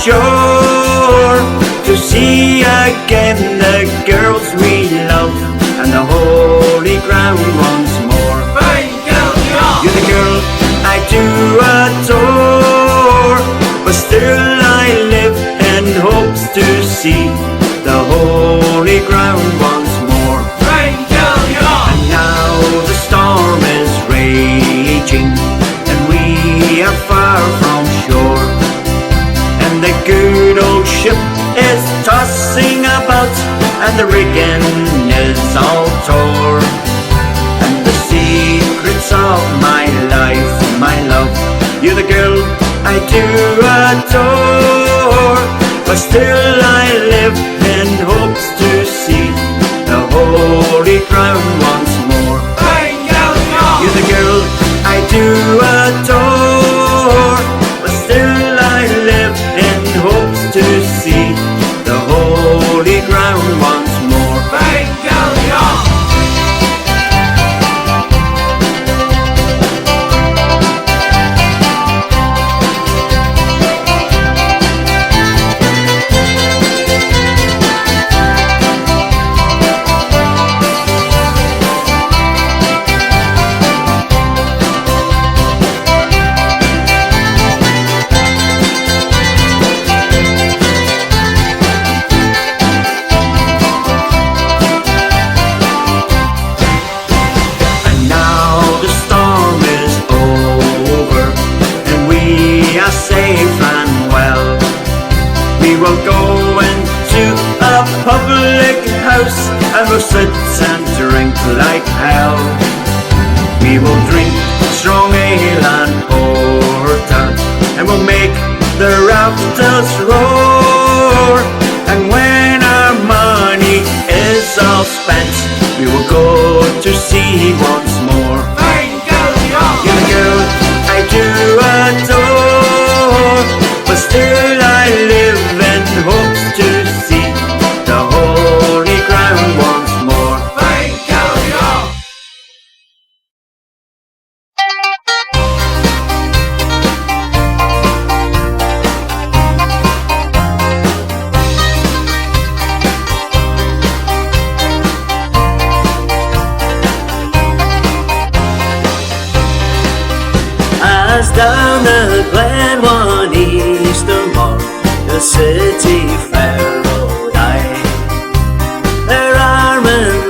shore to see again the girls we love and the holy ground once more. You're the girl I do adore, but still I live in hopes to see the holy ground once more. And now the storm is raging and we are far from shore, and the good old ship is tossing about and the rigging is all tore. And the secrets of my life, my love, you're the girl I do adore, but still I live in hopes to see the holy ground once more. You're the girl I do adore, but still I live in hopes to see the holy ground once more. Safe and well, we will go into a public house and we'll sit and drink like hell. We will drink strong ale and porter, and we'll make the rafters roar. And when our money is all spent, we will go to sea once more. You're the girl I do adore, but still I live in hopes to see the holy ground once more. As down the glen one Easter morn, the city fair rode I. There are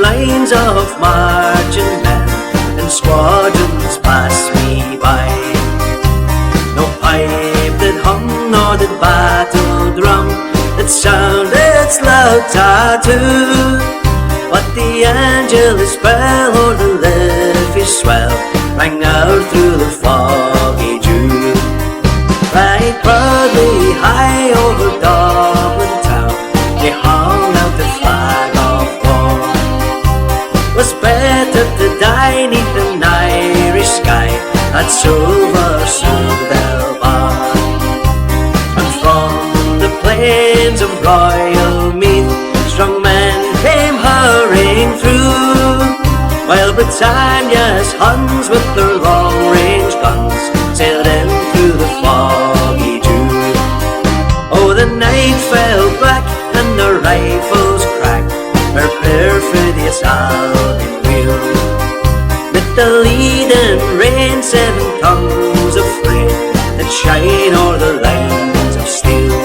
lines of marching men and squadrons pass me by. No pipe that hung nor did battle drum that sounded its loud tattoo, but the angelus bell or the liffey swell rang out through the foggy dew. Right proudly high over Dublin town, they hung out the flag of war. Was better to die neath an Irish sky at silver Bar. And from the plains of Royal Meath, strong men came hurrying through, while Britannia's Huns with their long-range guns sailed in through the foggy dew. Oh, the night fell black and the rifles cracked, our perfidious Albion wheel. With the leading rain, 7 tons of freight that shine o'er the lines of steel.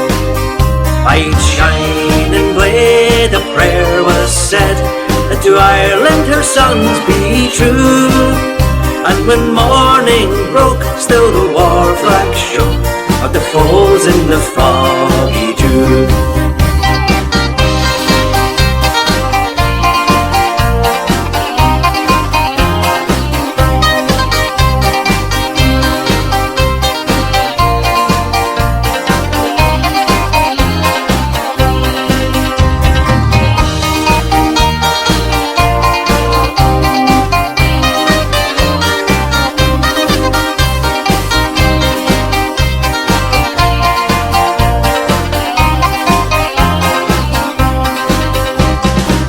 By each shining blade a prayer was said, that to Ireland her sons be true. And when morning broke, still the war flag shook of the foes in the foggy dew.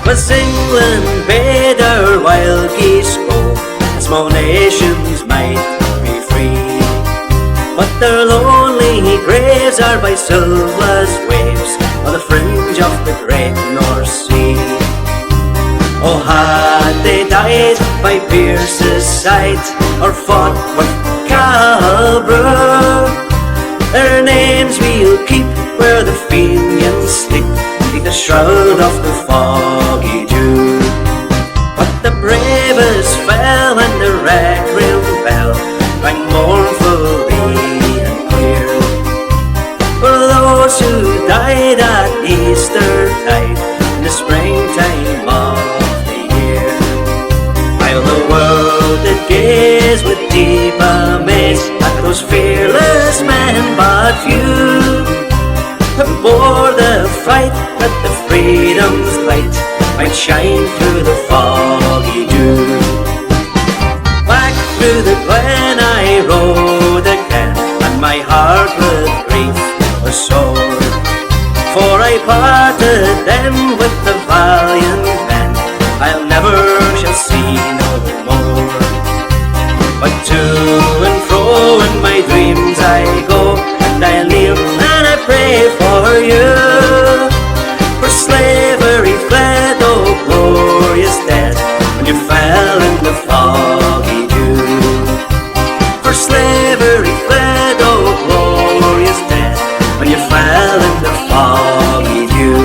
Was England bade our wild geese go, and small nations might be free, but their lonely graves are there by Silva's waves, on the fringe of the great North Sea. Oh, had they died by Pierce's side, or fought with Calbrew, their names we'll keep where the Fenians sleep, beneath the shroud of the foggy dew. But the bravest fell, and the requiem bell rang mournfully and clear for those who died at Eastertide in the springtime of the year. While the world did gaze with deep amaze at those fearless men but few, who bore the fight that the freedom's light might shine through the foggy dew. Back through the glen I rode again, and my heart with grief was sore, for I parted then with the valiant men I'll never shall see no more. But to and fro in my dreams I go, and I kneel and I pray for you. For slavery fled, oh glorious dead, when you fell in the foggy dew. For slavery fled, oh glorious dead, when you fell in the foggy dew.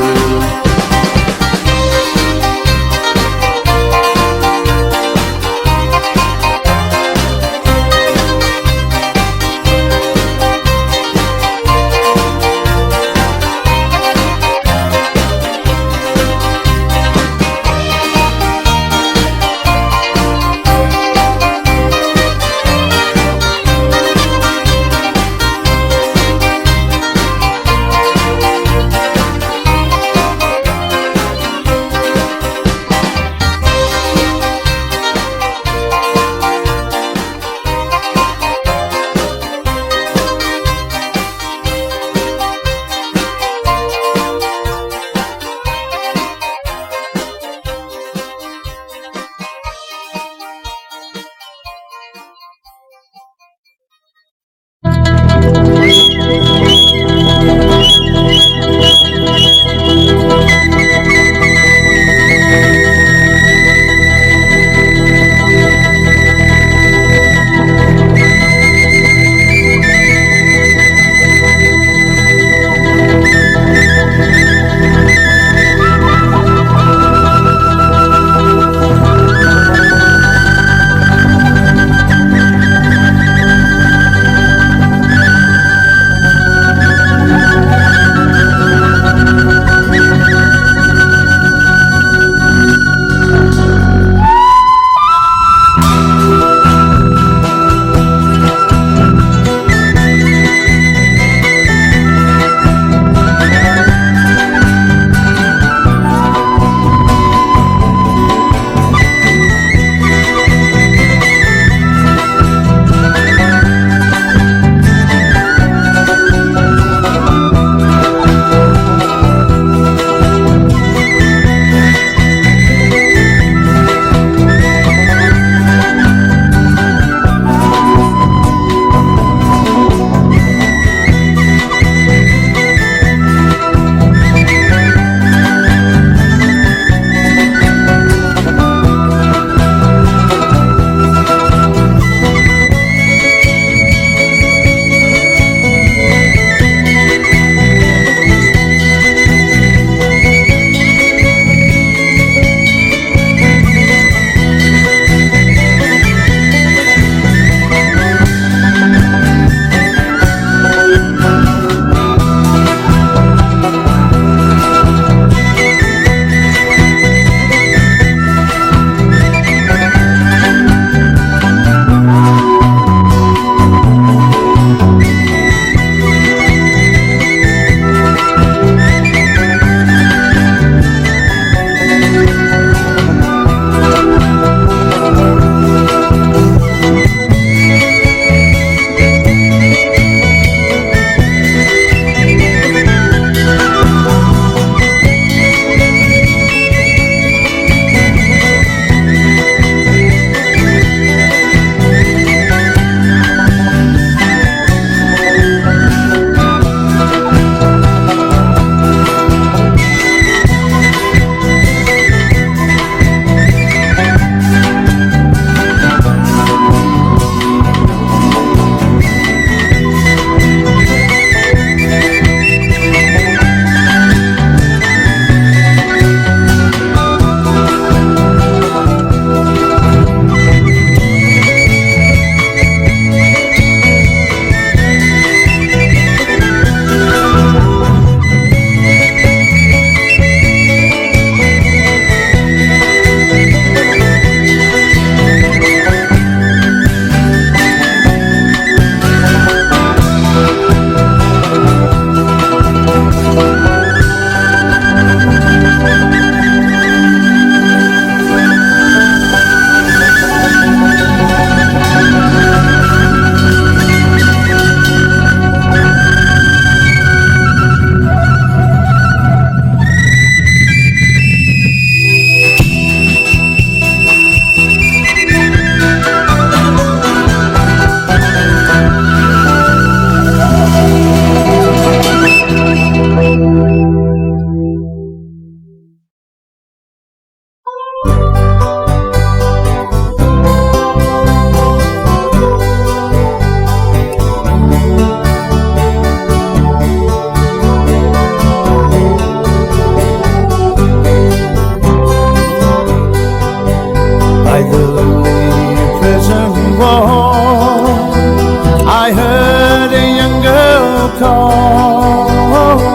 calling.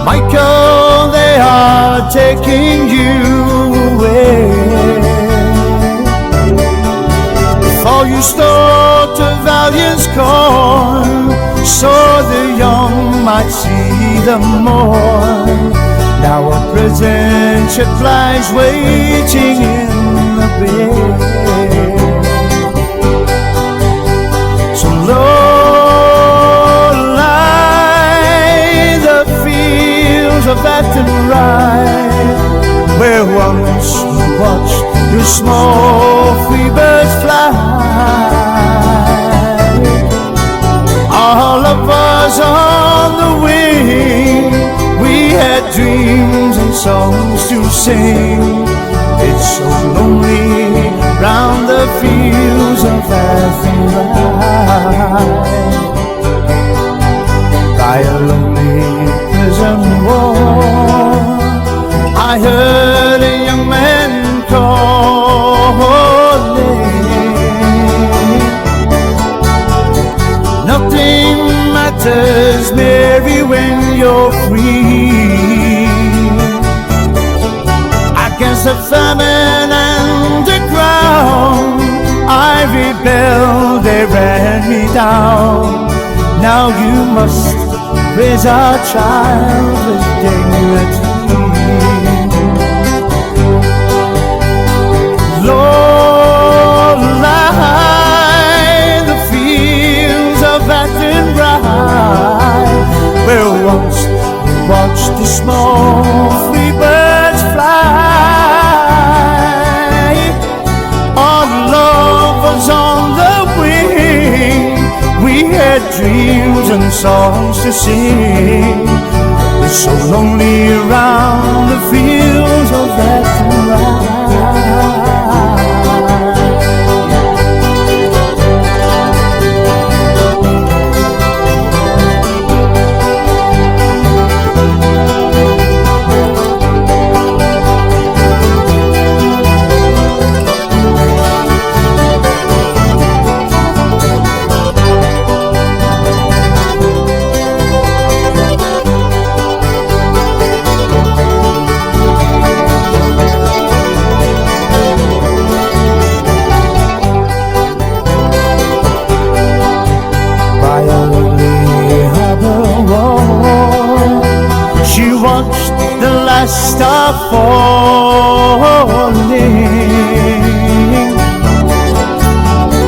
Michael, they are taking you away. Before you start a valiant corn, so the young might see the morn. Now a prison ship lies waiting in the bay. So low lie the fields of Athenry, where once we watched your small free birds fly. All of us on the wing, we had dreams and songs to sing. It's so lonely round the fields of Athenry. By a lonely prison wall, I heard a young man calling. Nothing matters, Mary, when you're free. Against the famine and the ground, I rebelled, they ran me down. Now you must raise our child with dignity. Lord, lie the fields of Athenry, where once we watched the small free birds fly. Our love was on the wing, we had dreams and songs to sing. It's so lonely around the fields of Athenry. Star falling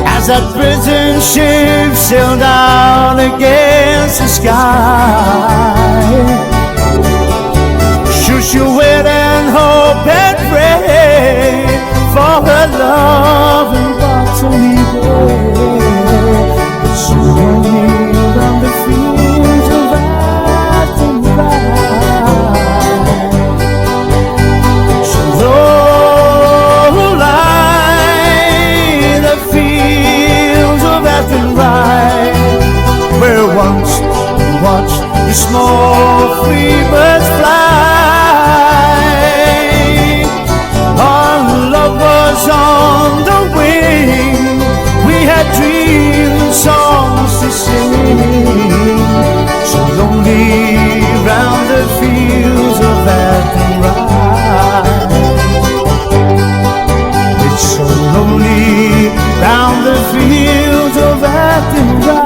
as that prison ship sailed out against the sky. Should she wait and hope and pray for her love and botany way? It's lonely around the fields of Athenry. Where once we watched the small free birds fly. Our love was on the wing, we had dreams, songs to sing. So lonely round the fields of Athenry. It's so lonely round the fields of Athenry.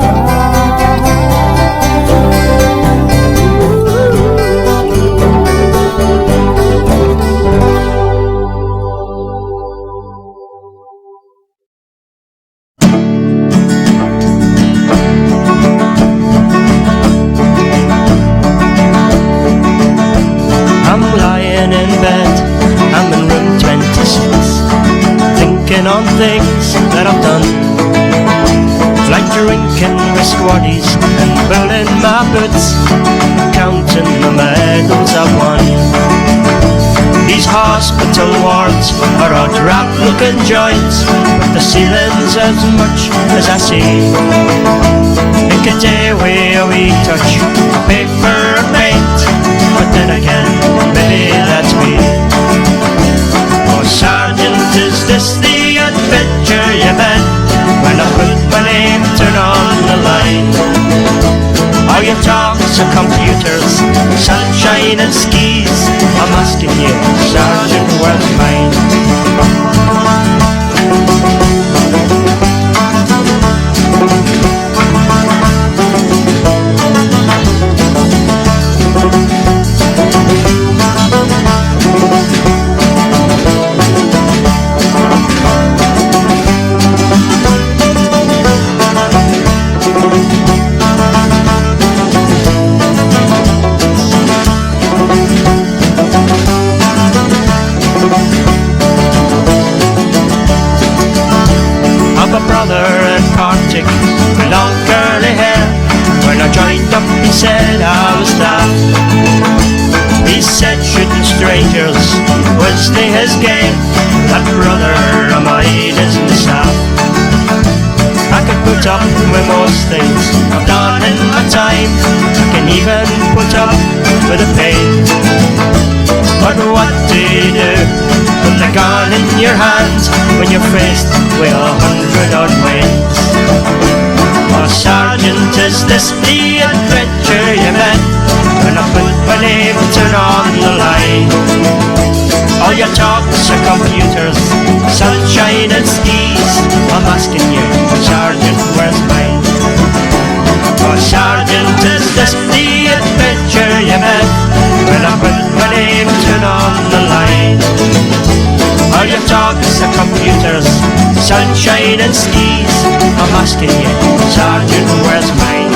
I'm lying in bed, I'm in room 26, thinking on things that I've done, like drinking whisk waddies and building my boots, counting the medals I've won. These hospital wards are odd wrap looking joints, but the ceiling's as much as I see. It could take away a wee touch of paper and paint, but then again, maybe that's me. Oh, Sergeant, is this the adventure you meant when when I put my name turn on the line. All your talks of computers, sunshine and skis, I'm asking you, Sergeant, where's mine? With long curly hair, when I joined up he said I was daft. He said shooting strangers was his game. That brother of mine isn't soft. I could put up with most things I've done in my time. I can even put up with the pain. But what do you do with the gun in your hand when you're faced with 100 odd winds? Oh, Sergeant, is this the adventure you met when I put my name turn on the line? All your talks are computers, sunshine and skis, I'm asking you, Sergeant, where's mine? Oh, Sergeant, is this the adventure you met when I put my name turn on the line? All your talks are computers, sunshine and skis, I'm asking you, Sergeant, where's mine?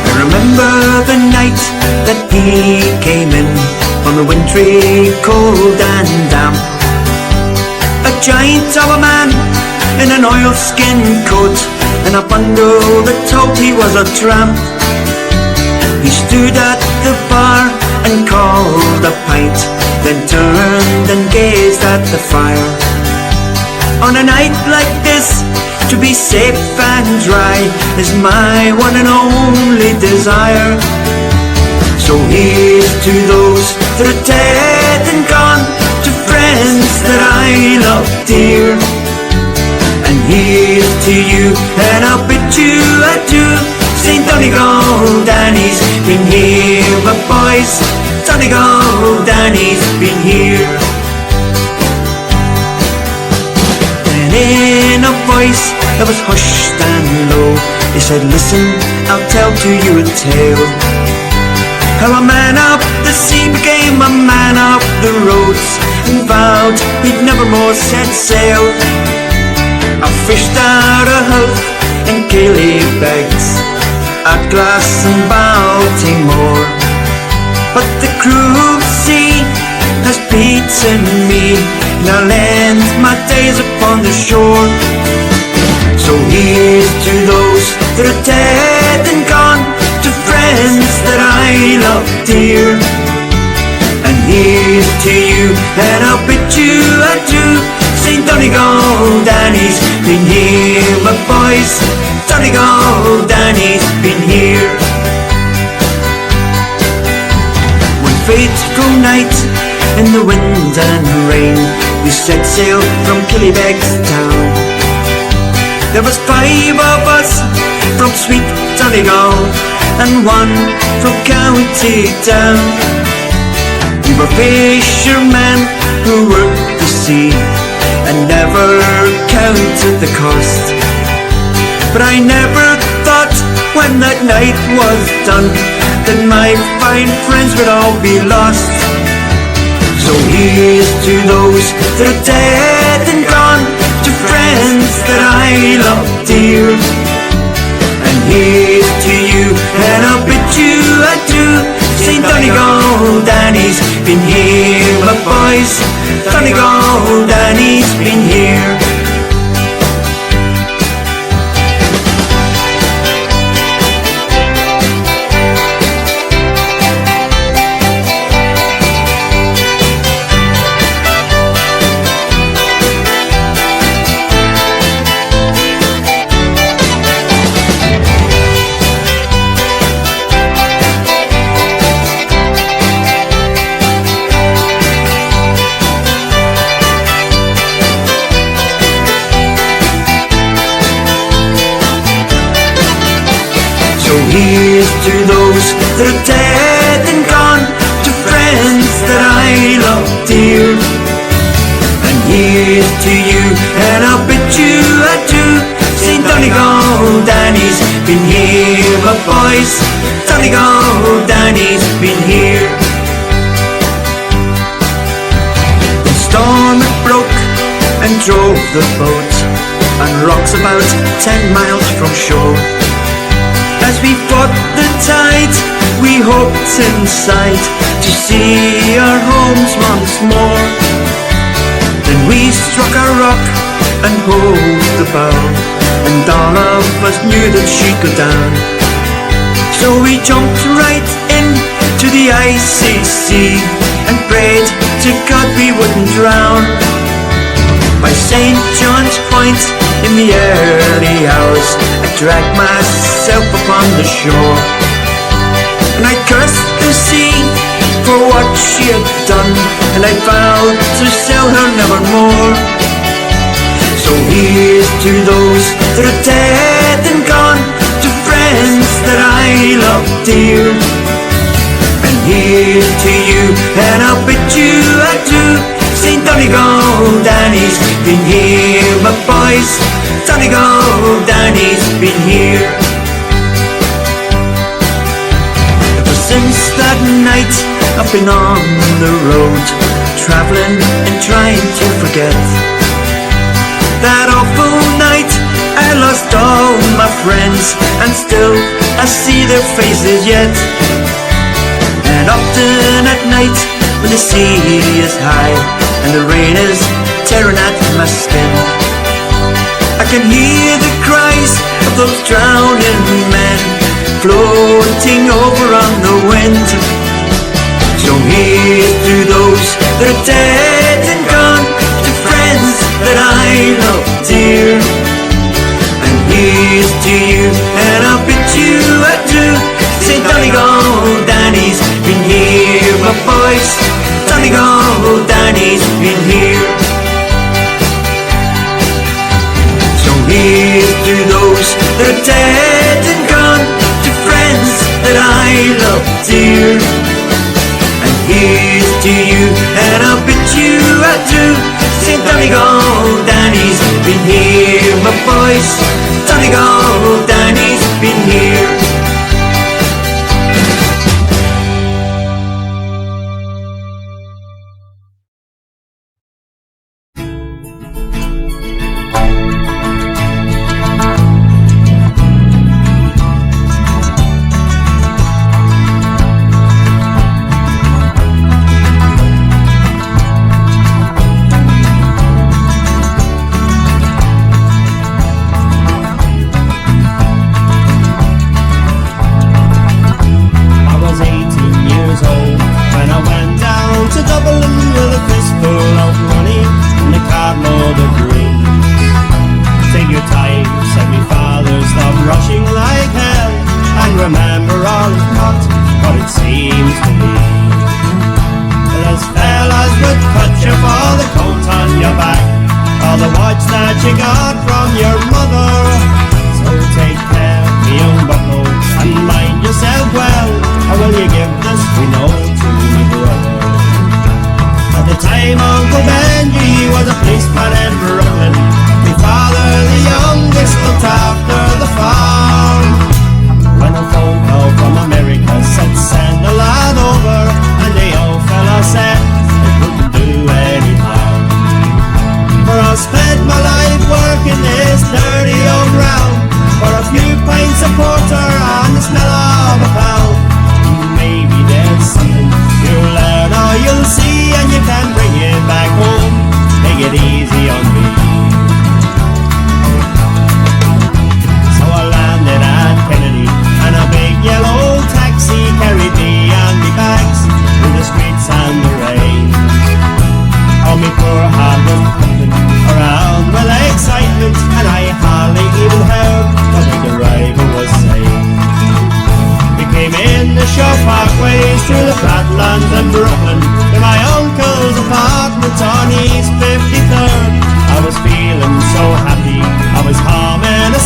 I remember the night that he came in on the wintry, cold and damp. A giant of a man in an oilskin coat and a bundle that told he was a tramp. He stood at the bar and called a pint, then turned and gazed at the fire. On a night like this, to be safe and dry is my one and only desire. So here's to those that are dead and gone, to friends that I love dear. And here's to you, and I'll bid you adieu. St. Donegal Danny's been here, but boys, Donegal Danny's been here. And in a voice that was hushed and low, he said, listen, I'll tell to you a tale. How a man of the sea became a man of the roads, and vowed he'd never more set sail. I fished out a hoof in Killybegs, at Glass and Baltimore, but the cruel sea has beaten me, and I'll end my days upon the shore. So here's to those that are dead and gone, to friends that I love dear. And here's to you, and I'll bid you adieu. St. Donegal Danny's been here, my boys, Donegal Danny's been here. One fateful night in the wind and rain, we set sail from Killybegs town. There was 5 of us from sweet Donegal, and 1 from County Down. We were fishermen who worked the sea and never counted the cost. But I never thought when that night was done that my fine friends would all be lost. So here's to those that are dead and gone, to friends that I love dear. And here's to you, and I'll bid you adieu. St. Donegal Danny's been here, my boys, Donegal Danny's been here. here's to those that are dead and gone, to friends that I love dear. And here's to you, and I'll bid you adieu. St. Donegal Danny's been here, my boys. Donegal Danny's been here. The storm it broke and drove the boat on rocks about 10 miles from shore. As we fought the tide, we hoped inside to see our homes once more. Then we struck a rock and hove the bow, and all of us knew that she'd go down. So we jumped right into the icy sea and prayed to God we wouldn't drown. By St. John's Point in the early hours, I dragged myself upon the shore, and I cursed the sea for what she had done, and I vowed to sail her nevermore. So here's to those that are dead and gone, to friends that I love dear. And here's to you, and I'll bid you adieu. St. Donegal Danny's been here, my boys. Donegal Danny's been here. Ever since that night I've been on the road, travelling and trying to forget that awful night. I lost all my friends, and still I see their faces yet. And often at night when the sea is high and the rain is tearing at my skin, I can hear the cries of those drowning men floating over on the wind. So here's to those that are dead and gone, to friends that I love dear. And here's to you, and I'll bid you adieu. St. Donegal Danny's been here, my boys. Donegal Danny's been here. So here's to those that are dead and gone, to friends that I love dear. And here's to you, and I'll bid you adieu. St. Donegal Danny's been here, my boys. Donegal Danny's been here.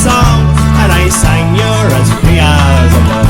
Song, and I sang You're as free as a bird.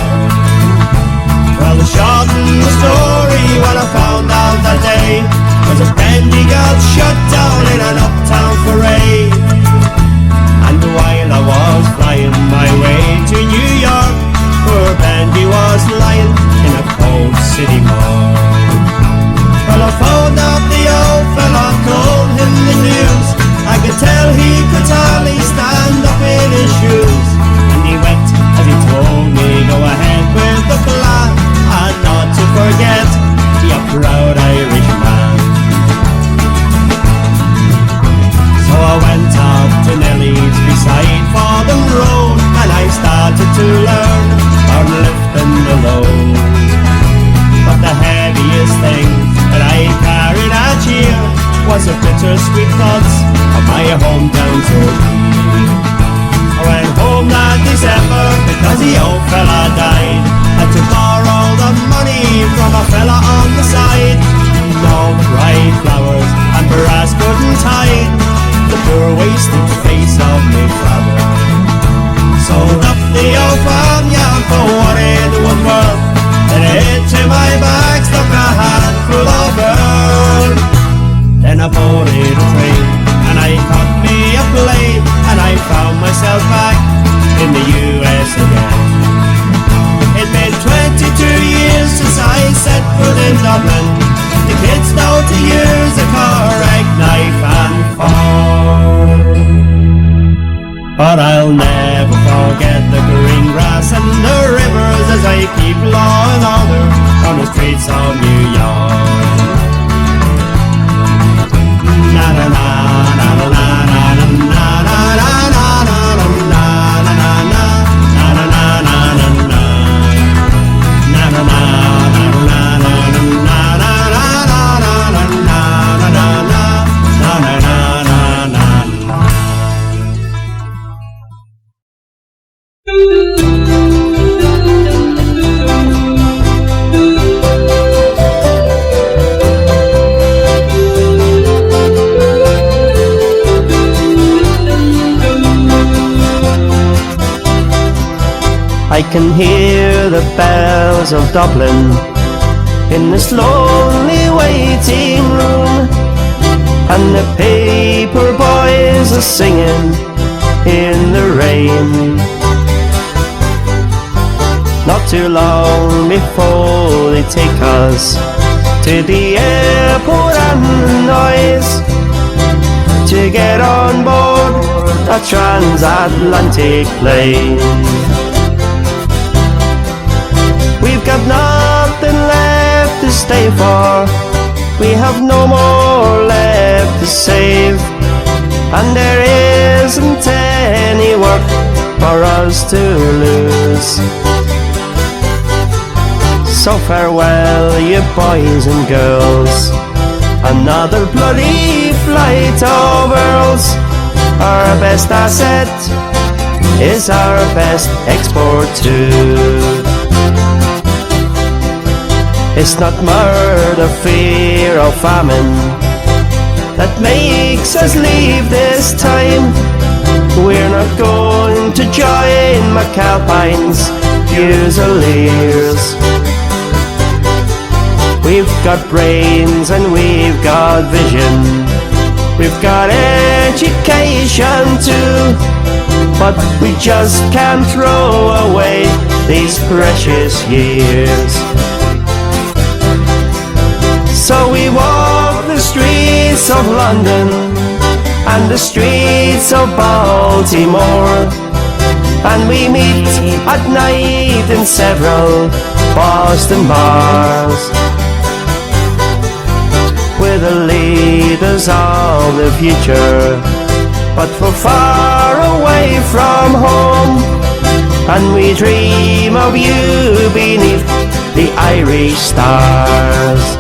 thoughts of my hometown so deep. I went home that December because the old fella died. Had to borrow the money from a fella on the side. No bright flowers and brass couldn't hide the poor wasted face of me father. Sold up the old farmyard for what it was worth, and into my bag stuck a handful of earth. Then I boarded a train and I caught me a plane, and I found myself back in the US again. It'd been 22 years since I set foot in Dublin. The kids know to use a Craic knife and fork. But I'll never forget the green grass and the rivers as I keep law and order on the streets of New York. Na na na na na na na na na na na na na na na na na na na na. Na na na na na na na na I can hear the bells of Dublin in this lonely waiting room, and the paper boys are singing in the rain. Not too long before they take us to the airport and the noise to get on board a transatlantic plane. We've got nothing left to stay for, we have no more left to save, and there isn't any work for us to lose. So farewell, you boys and girls, another bloody flight of Earls. Our best asset is our best export too. It's not murder, fear or famine that makes us leave this time. We're not going to join McAlpine's Fusiliers. We've got brains and we've got vision, we've got education too, but we just can't throw away these precious years. So we walk the streets of London and the streets of Baltimore, and we meet at night in several Boston bars with the leaders of the future, but we're far away from home, and we dream of you beneath the Irish stars.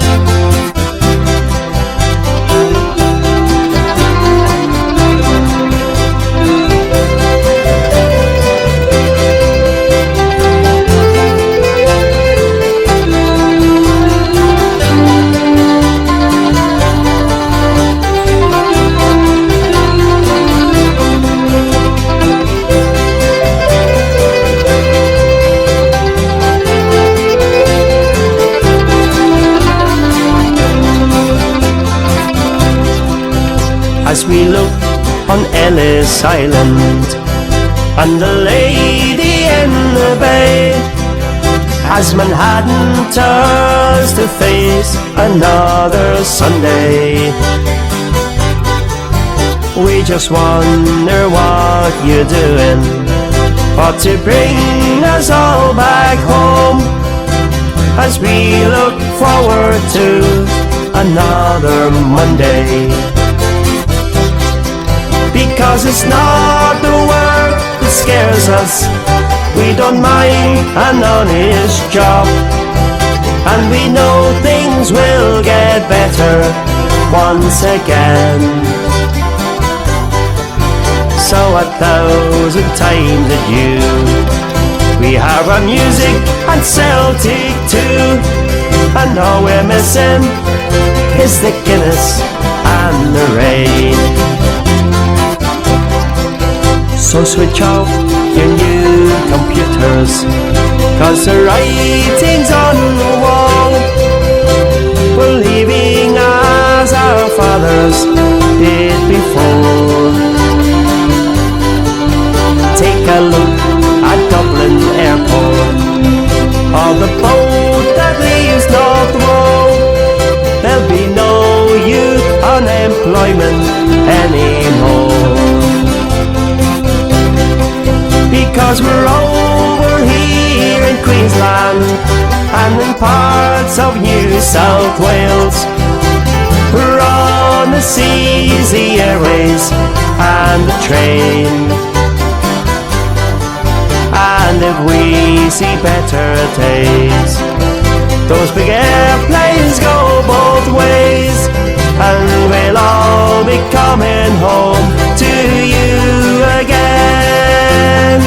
As we look on Ellis Island and the lady in the bay, as Manhattan turns to face another Sunday, we just wonder what you're doing, or to bring us all back home, as we look forward to another Monday. Because it's not the work that scares us, we don't mind an honest job, and we know things will get better once again. 1,000 times at you. We have our music and Celtic too, and all we're missing is the Guinness and the rain. So switch off your new computers, 'cause the writing's on the wall. We're leaving as our fathers did before. Take a look at Dublin Airport, or the boat that leaves North Road. There'll be no youth unemployment anymore, because we're over here in Queensland and in parts of New South Wales. We're on the seas, the airways and the train. And if we see better days, those big airplanes go both ways, and we'll all be coming home to you again.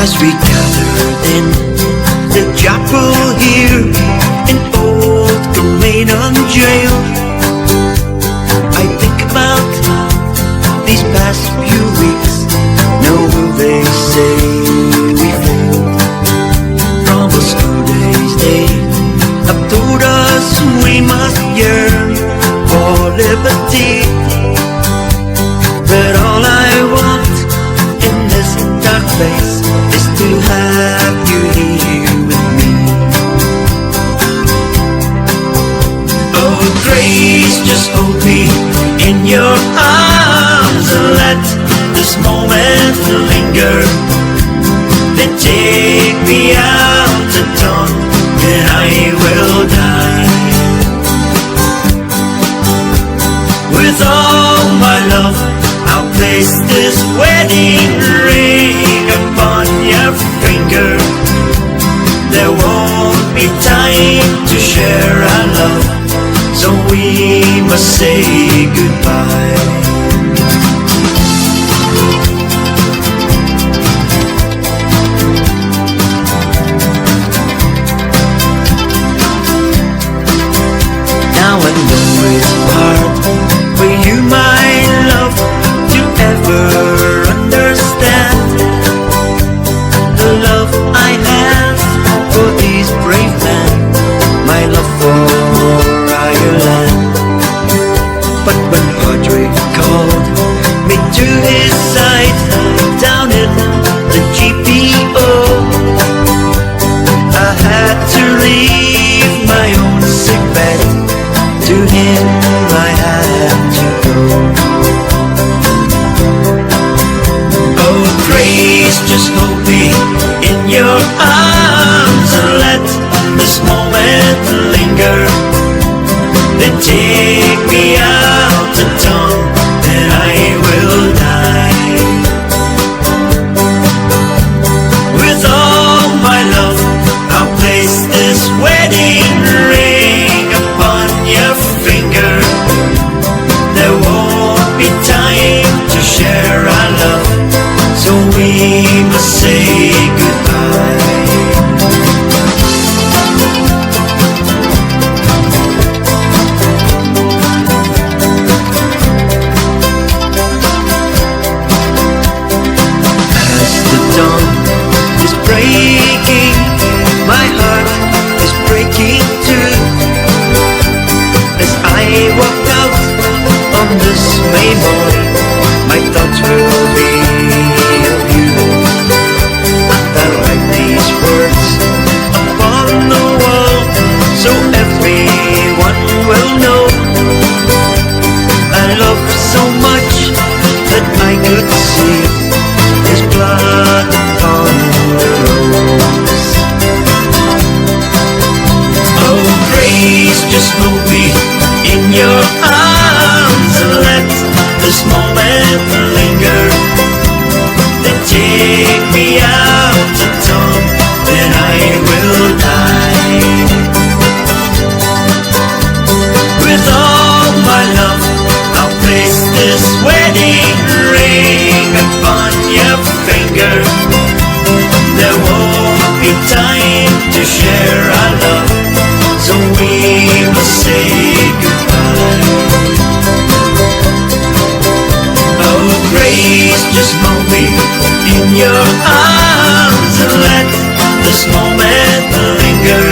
As we gathered in the chapel here in Old Brigade jail, I think about these past few weeks. Now will they say we failed? From the school days they have told us we must yearn for liberty, but all I want in this dark place is to have you here with me. Oh, grace, just hold me in your arms and let this moment linger. Then take me out at dawn, and I will die. With all my love, I'll place this wedding ring upon your finger. There won't be time to share our love, so we must say goodbye. Now I know it's hard for you, my love, to ever understand the love I have for these brave men, my love for Ireland. But when Padre called me to his side down in the GPO, I had to leave my own sick bed. To him I had to go. Oh, grace, just hold me in your arms and let this moment linger. Then take me out to dawn, and I will die. With all my love, I'll place this wedding ring upon your finger. There won't be time to share our love, so we must say goodbye. As the dawn is breaking, my heart is breaking too. As I walk out on this May morning, my thoughts will be of you. I'll write these words upon the wall, so everyone will know I love so much that I could see his blood upon the rose. Oh, grace, just hold me in your arms and let this moment linger. your finger. There won't be time to share our love, so we must say goodbye. Oh, grace, just hold me in your arms and let this moment linger.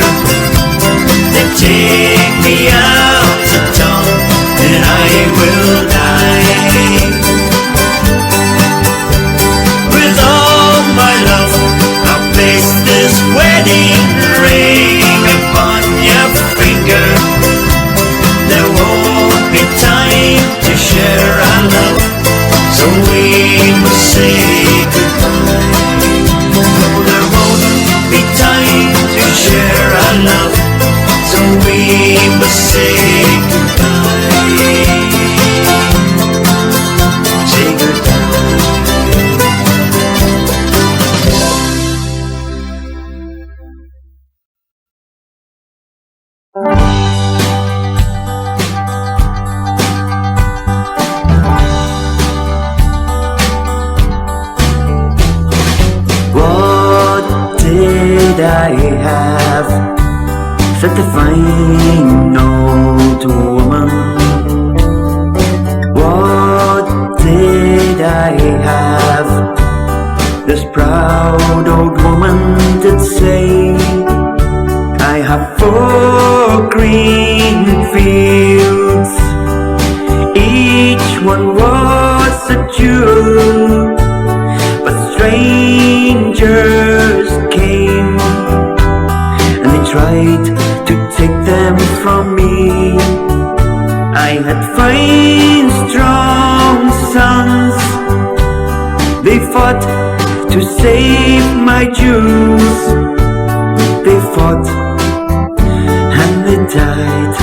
Then take me out of town and I will die. With all my love, I'll place this wedding ring upon your finger. There won't be time to share our love, so we must say goodbye. No, there won't be time to share our love, so we must say goodbye. Say goodbye. What did I have? Said the fine old woman. What did I have? This proud old woman did say, I have 4 green fields, each one was a jewel, but strangers came and they tried to take them from me. I had 5 strong sons, they fought to save my jewels. They fought and they died,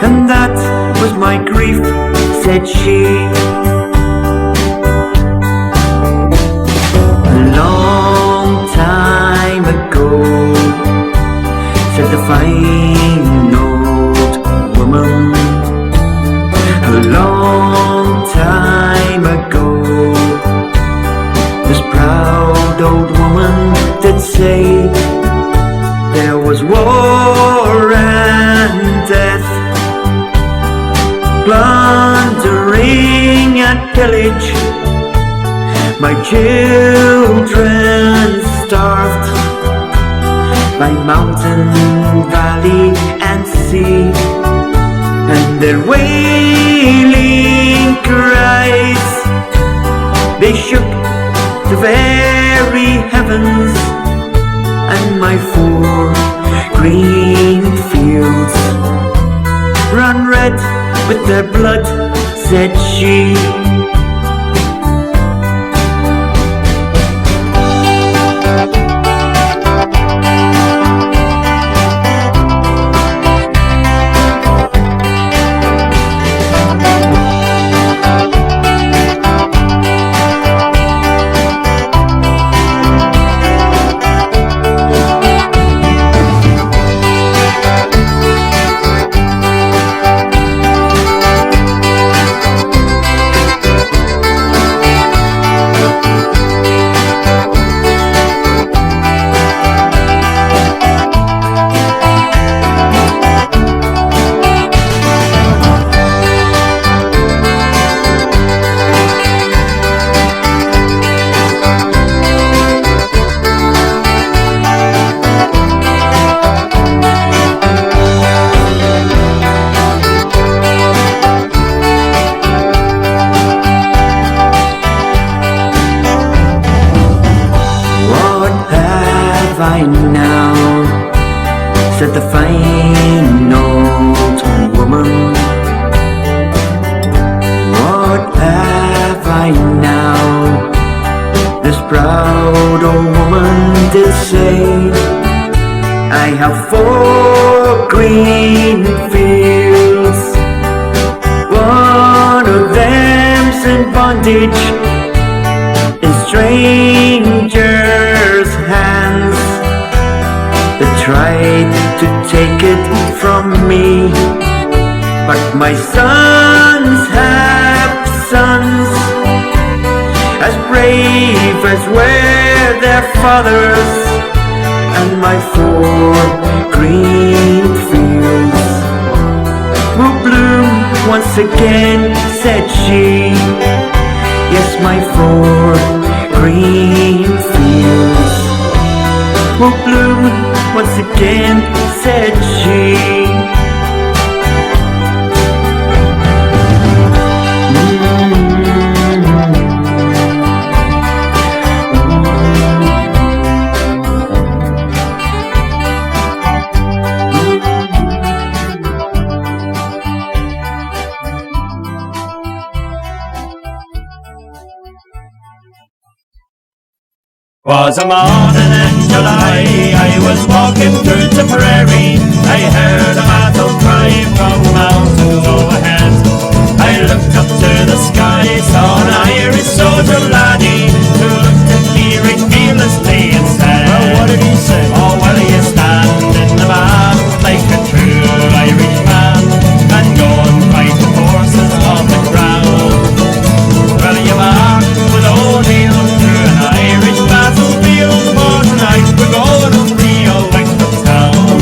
and that was my grief, said she. A long time ago, said the fine old woman. A long time ago, this proud old woman did say, there was war and death, plundering and pillage, my children starved by mountain, valley and sea, and their wailing cries, they shook the very heavens, and my 4 green fields run red with their blood, said she. Said the fine old woman. What have I now? This proud old woman did say, I have 4 green fields, one of them's in bondage in strangers' hands. They tried to take it from me, but my sons have sons as life as were their fathers, and my 4 green fields will bloom once again, said she. Yes, my 4 green fields will bloom once again, said she. Was a morning in July, I was walking through Tipperary. I heard a battle cry from the mountains overhead. I looked up to the sky, saw an Irish soldier laddie, who looked at me right fearlessly and said, well, what did he say? Oh, well, you stand in the man like a true Irish man, and go and fight the forces of the crown. Well, you mark with O'Neill through an Irish battlefield, for tonight we're going to Rio like the town.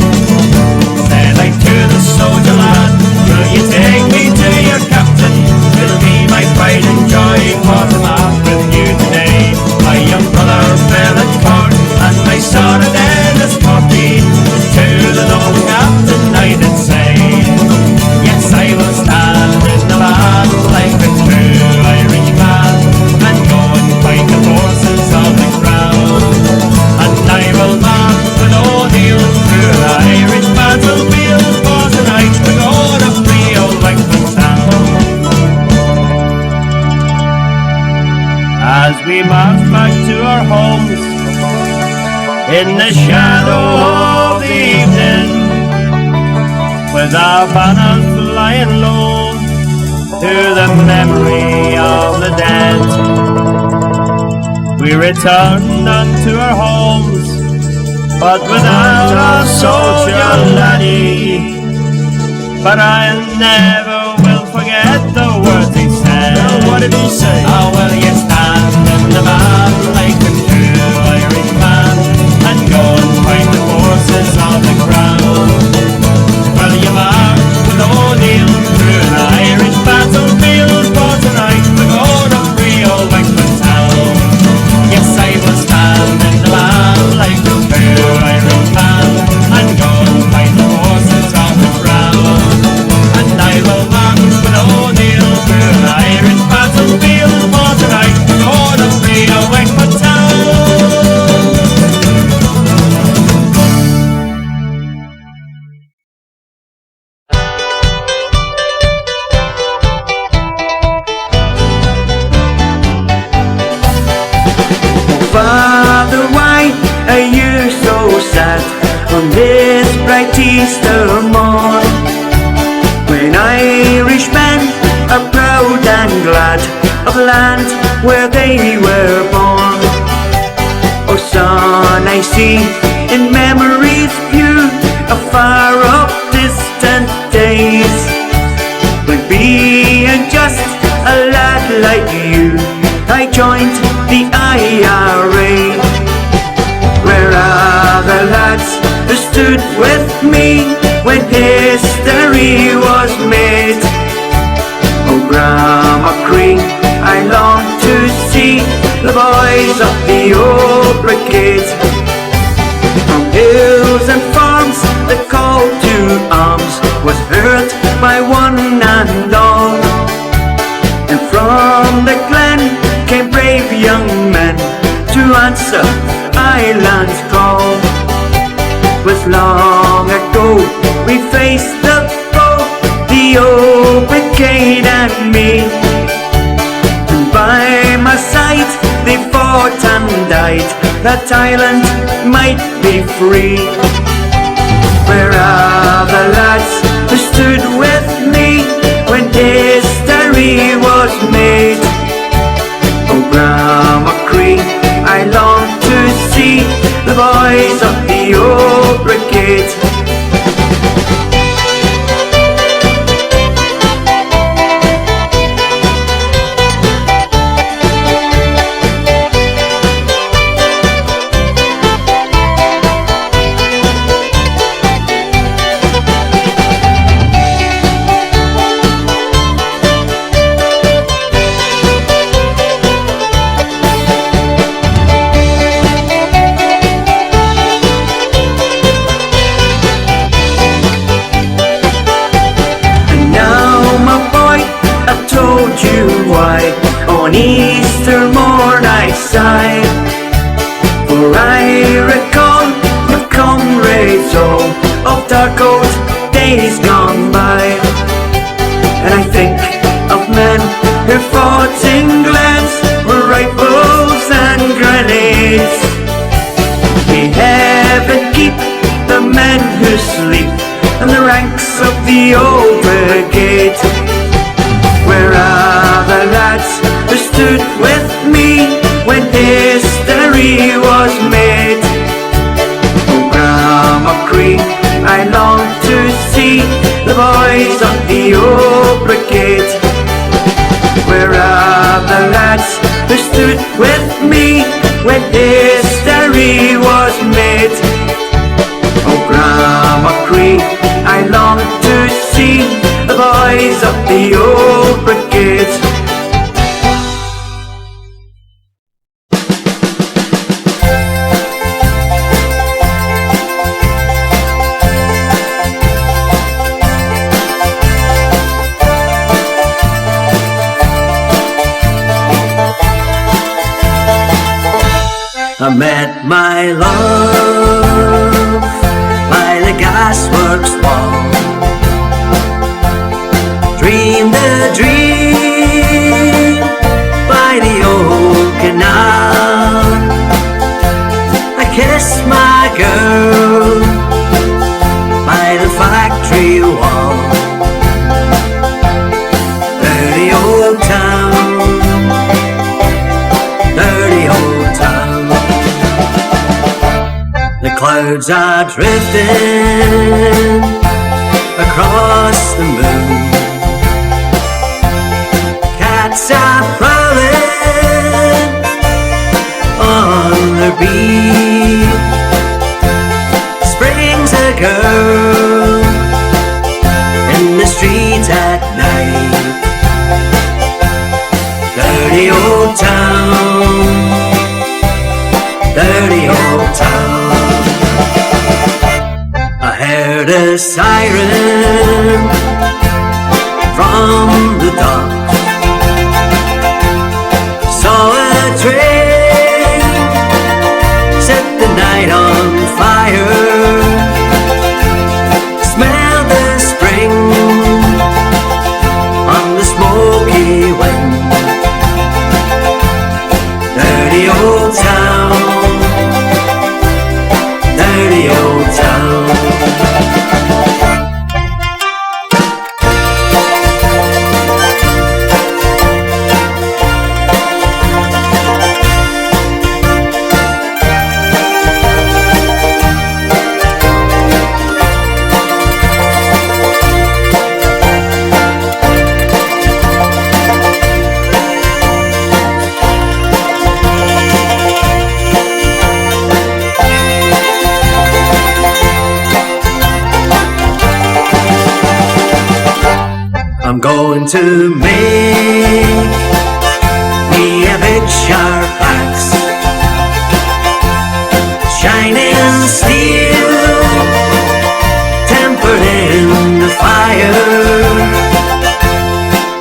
Said I to the soldier lad, will you take me to your captain? Will be my pride and joy, quartermaster with you today. My young brother fell at court, and my son at Ennis 40. To the noble captain I did say, yes, I will stand in the battle like a true Irish man, and go and fight the forces of the crown. And I will march with O'Neill through an Irish battlefield, for tonight we're going to Rio like the town. As we march back to our homes in the shadow of the evening, with our banners flying low to the memory of the dead, we returned unto our homes, but without our soldier laddie. But I never will forget the words he said. Well, what did he say? Oh, well, you stand in the man like a true Irish man, and go and fight the forces of the crown. Well, you march with O'Neill through an Irish battlefield, for tonight we're going to Rio like the town. Yes, I will stand in the man like a true Irish man, and go and fight the forces of the crown. And I will march with O'Neill through an Irish battlefield, for tonight we're going to Rio like the town. Father, why are you so sad on this bright Easter morn, when Irishmen are proud and glad of land where they were born? Oh son, I see in memory's view of far off distant days, when being just a lad like you, I joined the IRA. Where are the lads who stood with me when history was made? Oh, Grandma Craic, I long to see the boys of the Old Brigade. From hills and farms the call to arms was heard by one and all, and from the glen came brave young men to answer Ireland's call. 'Twas long ago we faced the foe, the Old Brigade and me, and by my side they fought and died that Ireland might be free. Where are the lads who stood with me when history was made? Oh, Grandma Craic, I long to see the boys of the Old Brigade. told you why. On Easter morn I sigh, for I recall with comrades all of dark old days gone by. And I think of men who fought in glens with rifles and grenades. May heaven keep the men who sleep in the ranks of the Old Brigade. Where are the lads who stood with me when history was made? Oh, Grammachry, I long to see the boys of the Old Brigade. Where are the lads who stood with me when history was made? Oh, Grammachry, I long to see the boys of the Old Brigade. I met my love by the gasworks wall, dreamed a dream by the old canal. I kissed my girl by the factory wall. Dirty old town, dirty old town. The clouds are drifting across the moon. Cats are prowling on their beat. Spring's a girl in the streets at night. Dirty old town, dirty old town. I heard a siren from the dock, saw a train set the night on fire, smelled the spring on the smoky wind. Dirty old town, dirty old town. I'm going to make me a big sharp axe, shining steel, tempered in the fire.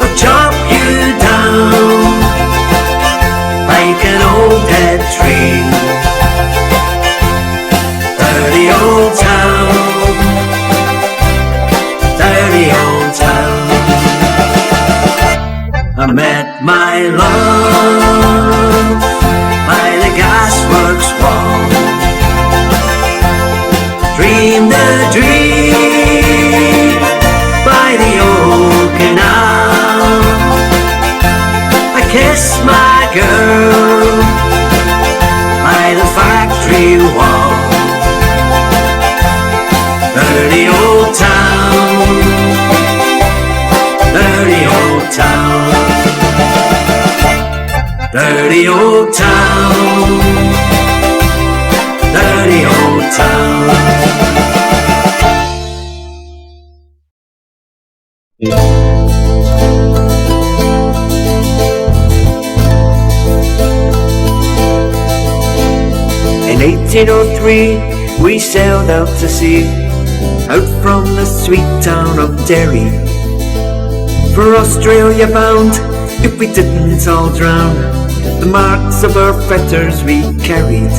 I'll chop you down like an old dead tree. Dirty old town, dirty old town. I met my love by the gasworks wall, dreamed a dream by the old canal. I kissed my girl by the factory wall. Dirty old town, dirty old town. Dirty old town, dirty old town. In 1803 we sailed out to sea, out from the sweet town of Derry, for Australia bound if we didn't all drown, the marks of our fetters we carried.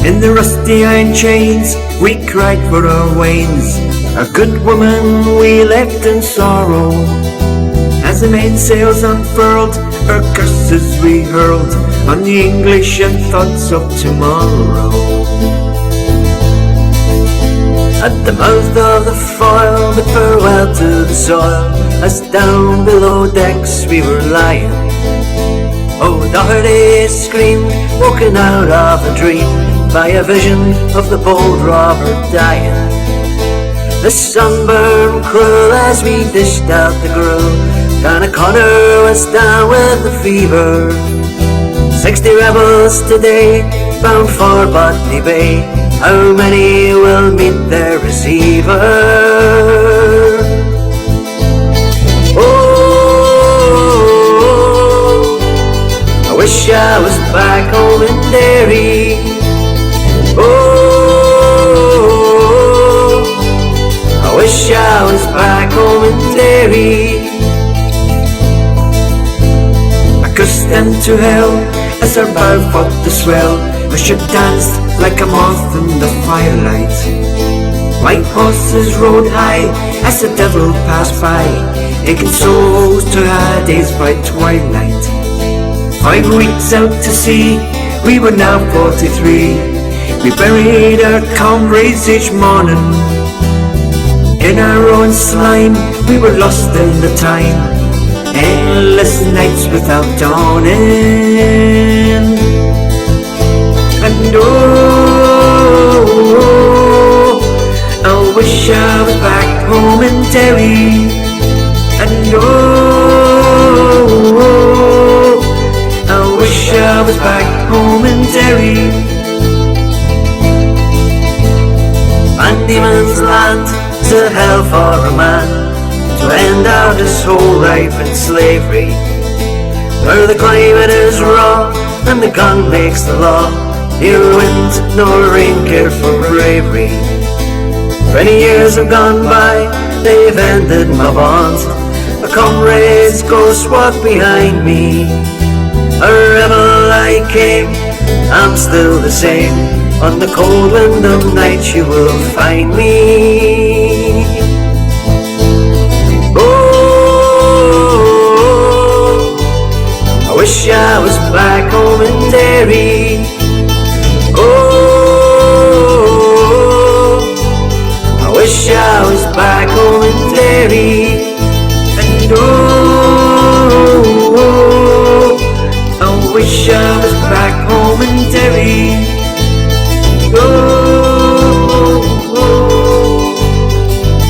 In the rusty iron chains we cried for our wains, a good woman we left in sorrow. As the mainsails unfurled, our curses we hurled on the English and thoughts of tomorrow. At the mouth of the foyle, bid farewell to the soil, as down below decks we were lying. Oh, Doherty screamed, woken out of a dream by a vision of the bold robber dying. The sun burned cruel as we dished out the gruel. Down O'Connor was down with the fever. 60 rebels today, bound for Botany Bay. How many will meet their receiver? Oh, I wish I was back home in Derry. Oh, I wish I was back home in Derry. Cursed into hell as our bow fought the swell. Our ship danced like a moth in the firelight. White horses rode high as the devil passed by, taking souls to Hades by twilight. 5 weeks out to sea, we were now 43. We buried our comrades each morning. In our own slime, we were lost in the time. Endless nights without dawning. And oh, I wish I was back home in Derry. And oh, I wish I was back home in Derry. Van Diemen's Land, to hell for a man, to end out his whole life in slavery, where the climate is raw and the gun makes the law. Near wind nor rain care for bravery. 20 years have gone by, they've ended my bonds. A comrade's ghost walked behind me. A rebel I came, I'm still the same. On the cold wind of night you will find me. I wish I was back home in Derry. Oh, I wish I was back home in Derry. And oh, I wish I was back home in Derry. Oh,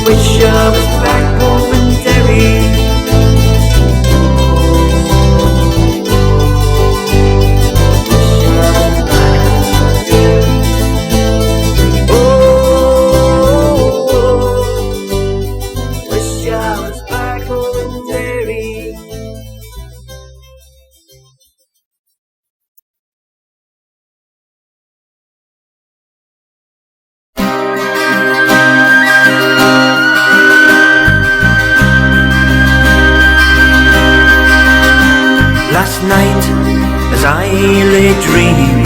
wish I was back home in Derry. Last night, as I lay dreaming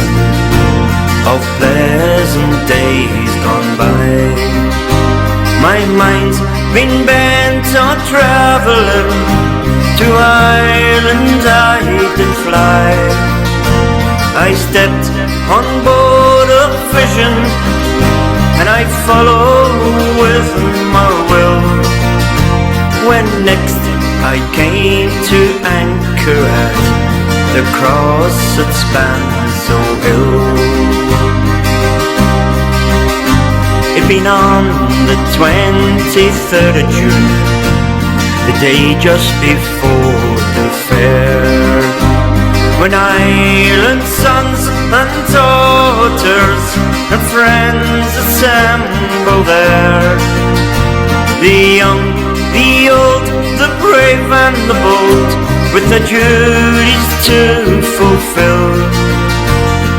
of pleasant days gone by, my mind's been bent on travelling to islands I did fly. I stepped on board a vision, and I followed with my will. When next I came to anchor at the cross at Spancil Hill, it'd been on the 23rd of June, the day just before the fair, when island sons and daughters and friends assemble there. The young, the old, the brave and the bold, with their duties to fulfill,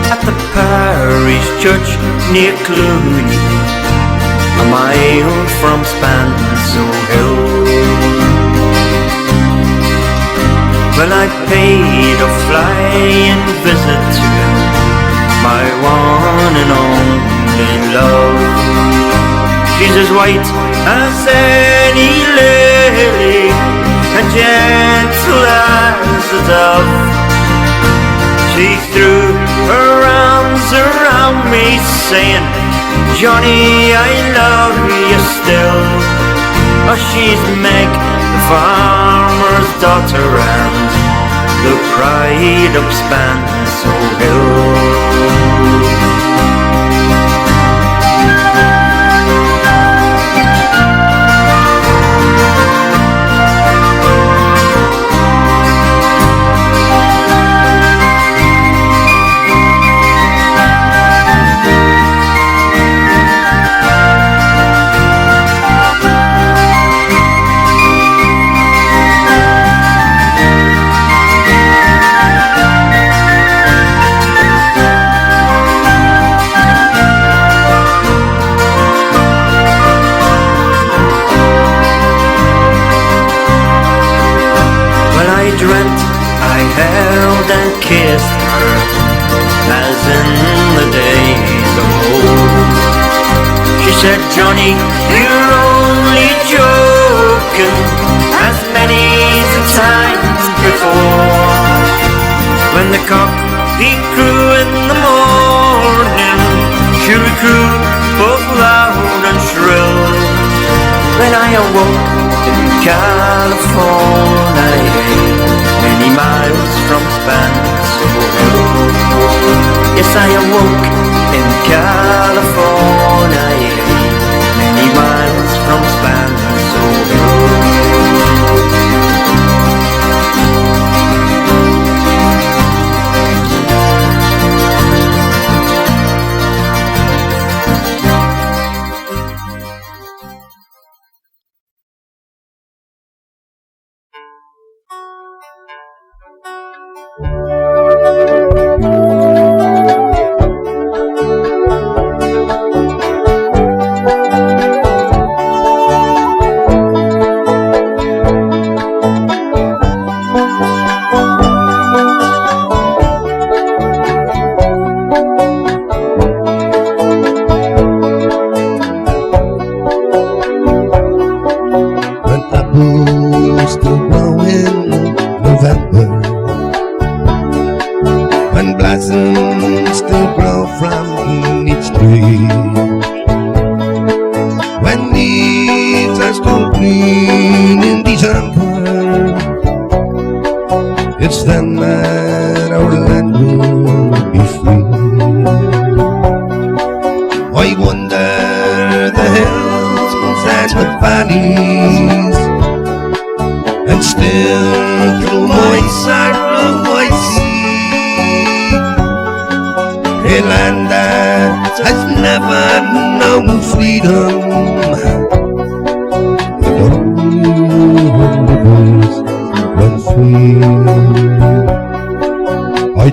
at the parish church near Clooney, a mile from Spancil Hill. Well, I paid a flying visit to my one and only love. She's as white as any lily, and gentle as a dove. She threw her arms around me, saying, Johnny, I love you still. Oh, she's Meg, the farmer's daughter, and the pride of Spancil Hill. Held and kissed her as in the days of old. She said, Johnny, you're only joking, as many's the times before. When the cock he crew in the morning, she would crew both loud and shrill. When I awoke in California, many miles from Spancil Hill. Yes, I awoke in California, many miles from Spancil Hill.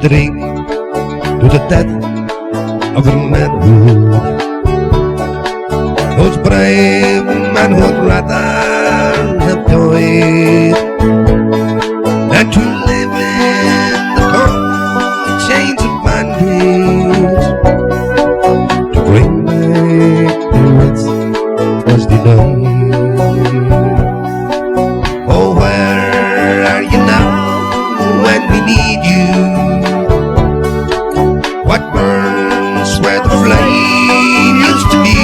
Drink to the death of a manhood. Those brave men would rather have died than to live in the cold chains of bondage, to bring back the rest was denied. Oh, where are you now when we need you? Where the flame used to be,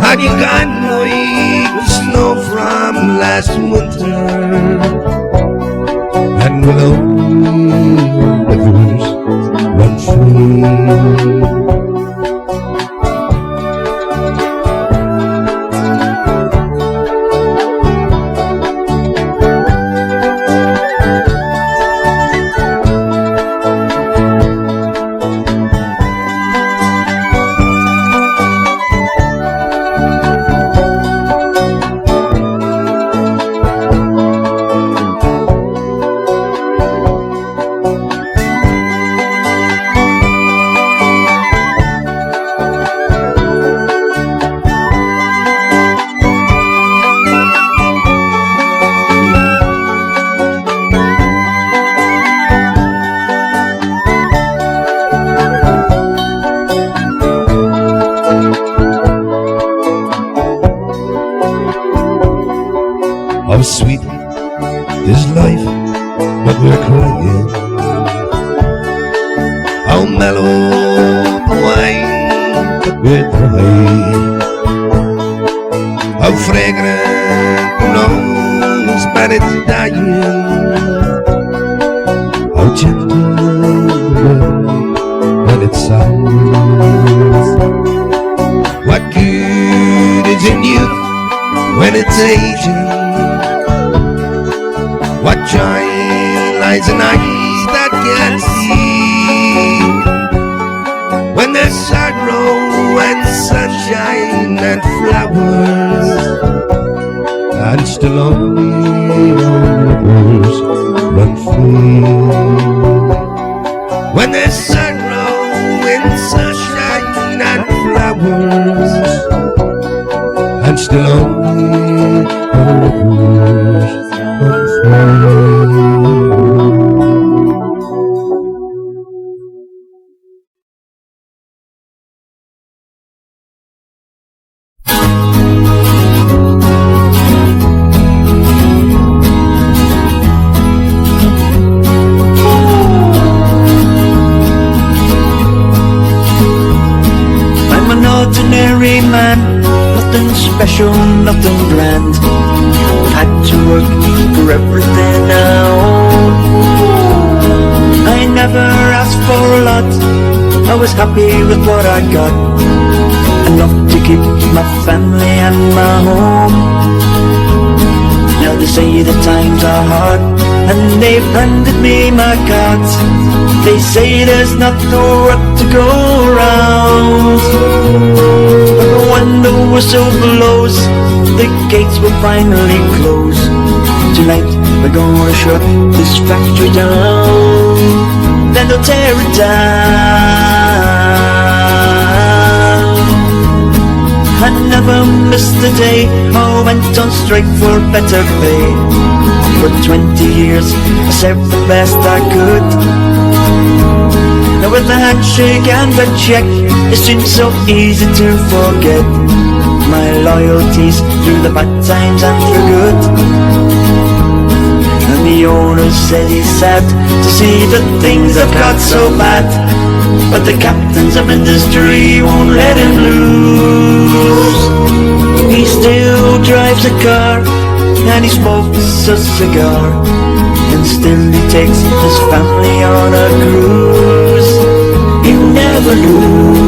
have you gotten away with snow from last winter? And will old rivers run free? This life, but we're crying. How mellow the wine, but we're crying. How fragrant the rose, but it's dying. How gentle the wind when it sighs. What good is in youth when it's aging? What joy lies in eyes that can't see? When there's sorrow and sunshine and flowers, and still only rivers run free. When there's sorrow and sunshine and flowers, and still only rivers run free. Special, nothing grand. I've had to work for everything I own. I never asked for a lot, I was happy with what I got. Enough to keep my family and my home. Now they say the times are hard, and they've handed me my cards. They say there's not no work to go around. When the whistle blows, the gates will finally close. Tonight we're gonna shut this factory down, then they'll tear it down. I never missed a day, I went on strike for better pay. For 20 years I served the best I could. Now with a handshake and a check, it seems so easy to forget my loyalties through the bad times and through good. And the owner said he's sad to see that things have got so bad, but the captains of industry won't let him lose. He still drives a car and he smokes a cigar, and still he takes his family on a cruise. You never lose,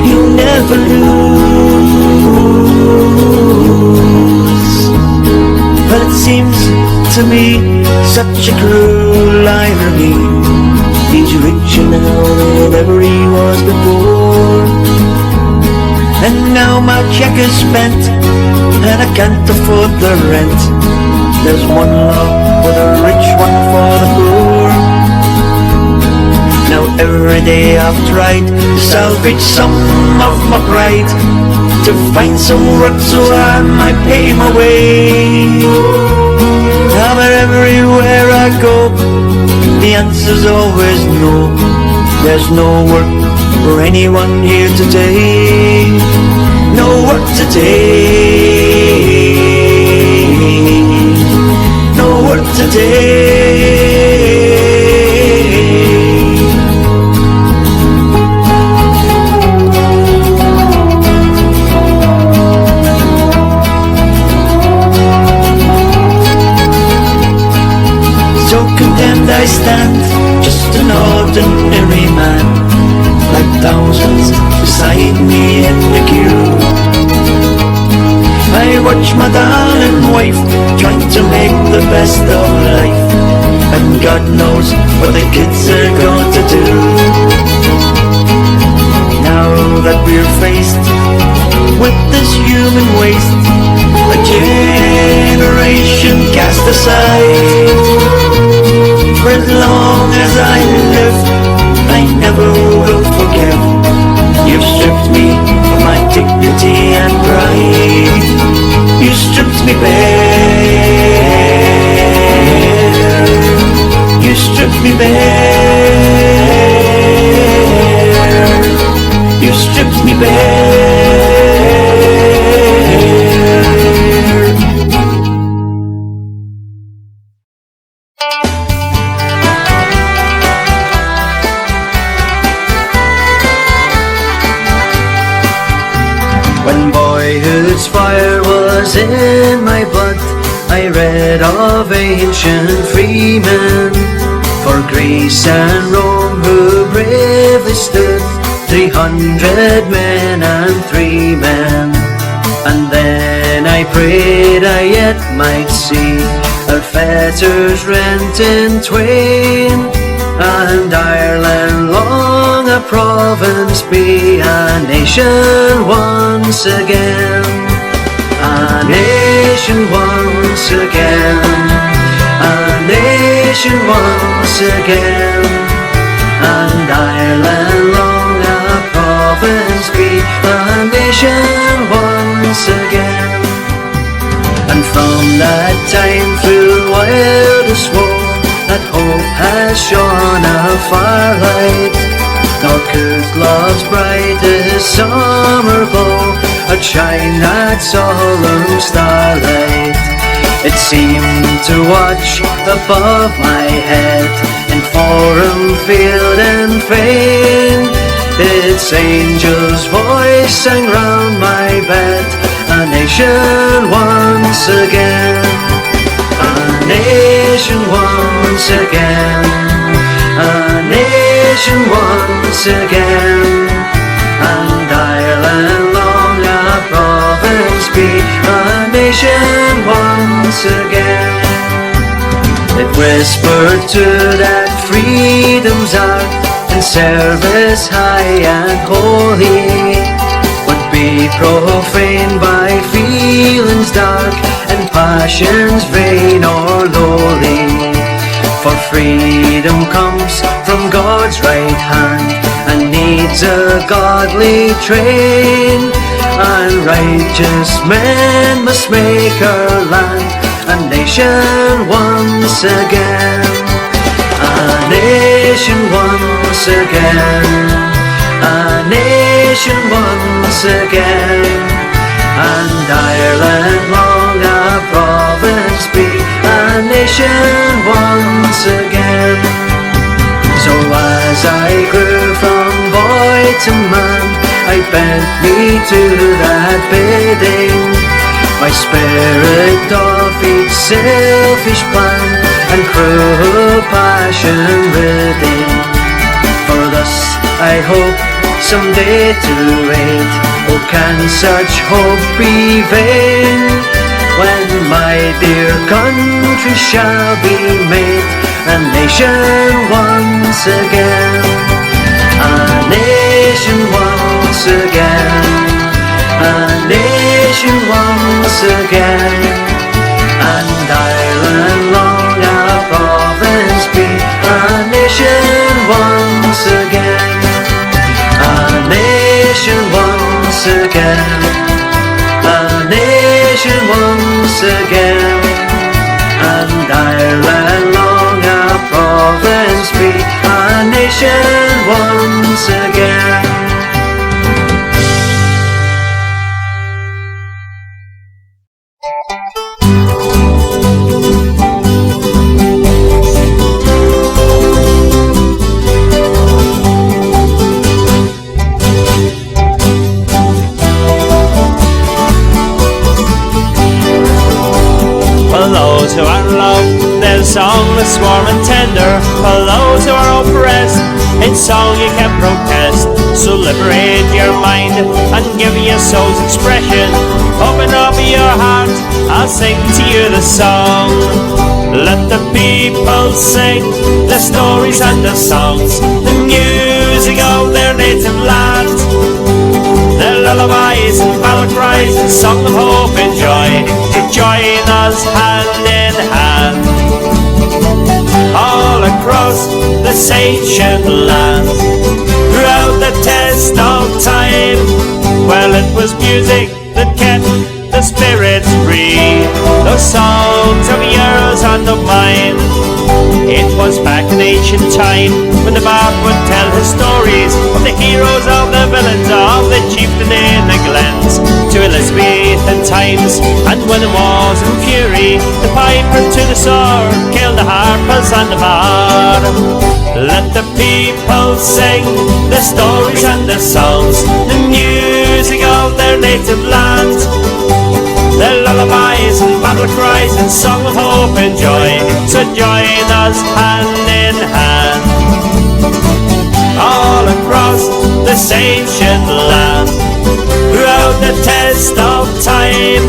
you never lose. But it seems to me such a cruel irony. He's richer now than ever he was before, and now my check is spent and I can't afford the rent. There's one law for the rich, one for the poor. Now every day I've tried to salvage some of my pride, to find some work so I might pay my way. Now but everywhere I go, the answer's always no. There's no work for anyone here today. No work today. No work today. So condemned I stand, just an ordinary man, like thousands beside me in the queue. I watch my darling wife trying to make the best of life, and God knows what the kids are going to do. Now that we're faced with this human waste, a generation cast aside. For as long as I live, I never will forgive. You've stripped me of my dignity and pride. You stripped me bare. You stripped me bare. You stripped me bare. but I read of ancient freemen for Greece and Rome who bravely stood, 300 men and 3 men. And then I prayed I yet might see our fetters rent in twain, and Ireland long a province be, a nation once again, a nation once again, a nation once again, and Ireland long a province be, a nation once again. And from that time through wildest woe, that hope has shone a firelight, nor could love's brightest summer glow outshine that solemn starlight. It seemed to watch above my head, in forum, field and fane, its angel's voice sang round my bed, a nation once again, a nation once again, a nation once again, and Ireland long a province be, a nation once again. It whispered to that freedom's art, in service high and holy, would be profaned by feelings dark and passions vain or lowly. For freedom comes from God's right hand, and needs a godly train, and righteous men must make our land a nation once again, a nation once again, a nation once again, and Ireland long a province be, a nation once again. So as I grew from boy to man, I bent me to that bidding, my spirit doth each selfish plan and cruel passion ridding. For thus I hope someday to wait, oh can such hope be vain, when my dear country shall be made a nation once again, a nation once again, a nation once again, and Ireland long a province be, a nation once again, a nation once again, a nation once again, and Ireland long a province be, a nation once again. To our love, there's a song that's warm and tender. For those who are oppressed, in song you can protest. So liberate your mind and give your soul's expression. Open up your heart, I'll sing to you the song. Let the people sing their stories and their songs, the music of their native land, their lullabies and battle cries and song of hope and joy, to join us hand in hand all across this ancient land. Throughout the test of time, well, it was music that kept the spirits free, those songs of yours and of mine. It was back in ancient time when the bard would tell his stories of the heroes, of the villains, of the chieftain in the glens, to Elizabethan times, and when it was in fury, the piper to the sword killed the harpers and the bard. Let the people sing their stories and their songs, the music of their native land, Their lullabies and battle cries and song of hope and joy. So join us hand in hand, all across this ancient land. Throughout the test of time,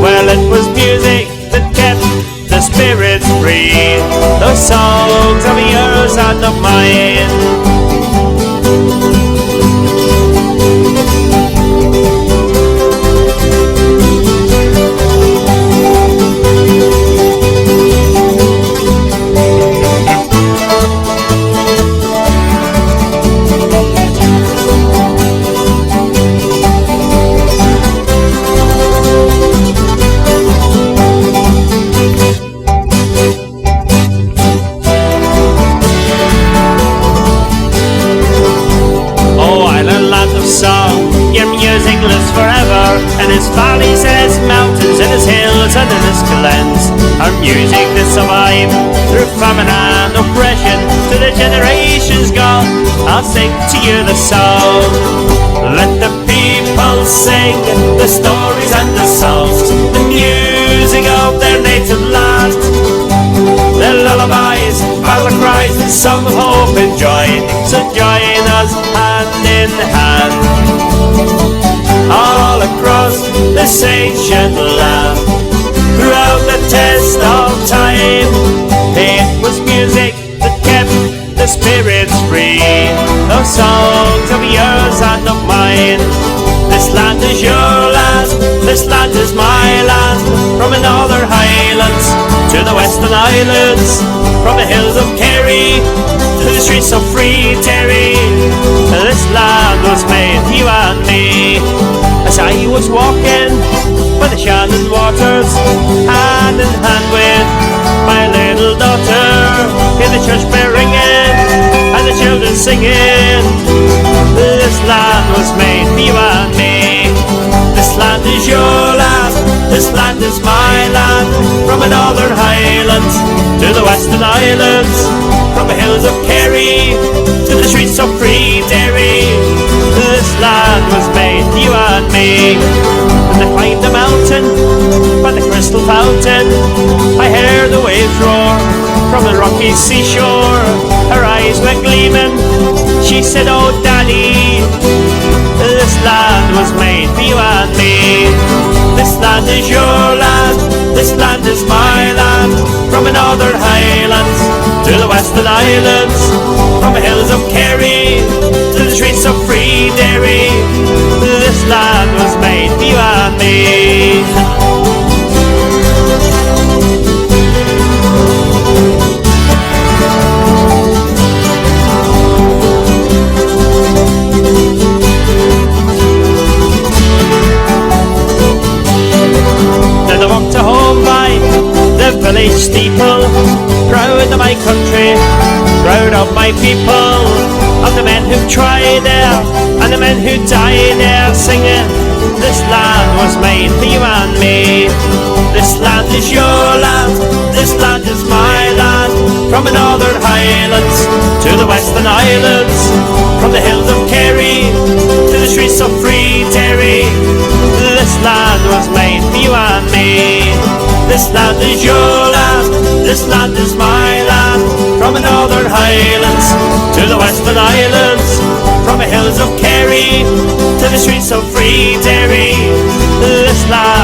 well, it was music that kept the spirits free. Those songs of yours and of mine. Forever, and its valleys and its mountains and its hills and in its glens. Our music that survived through famine and oppression to the generations gone. I'll sing to you the song. Let the people sing the stories and the songs, the music of their native land. Their lullabies, battle cries, and song of hope and joy. So join us hand in hand, all across this ancient land. Throughout the test of time, it was music that kept the spirits free. Those songs of yours and of mine. This land is your land, this land is my land. From the northern highlands to the western islands, from the hills of Kerry to the streets of free Derry. This land was made for you and me. As I was walking by the Shannon waters, hand in hand with my little daughter, hear the church bell ringing and the children singing. This land was made for you and me. This land is your land, this land is my land. From the northern highlands to the western islands, from the hills of Kerry to the streets of free Derry. This land was made for you and me. When I climbed the mountain by the crystal fountain, I heard the waves roar from the rocky seashore. Her eyes were gleaming, she said, "Oh Daddy, this land was made for you and me." This land is your land, this land is my land. From the northern highlands to the western islands, from the hills of Kerry to the streets of free Derry. This land was made for you and me. Then I walked home by the village steeple, proud of my country, proud of my people, of the men who tried there and the men who died there, singing, this land was made for you and me. This land is your land, this land is my land. From the northern highlands to the western islands, from the hills of Kerry to the streets of free Derry. This land was made for you and me. This land is your land, this land is my land. From the northern highlands to the western islands, from the hills of Kerry to the streets of free Derry. This land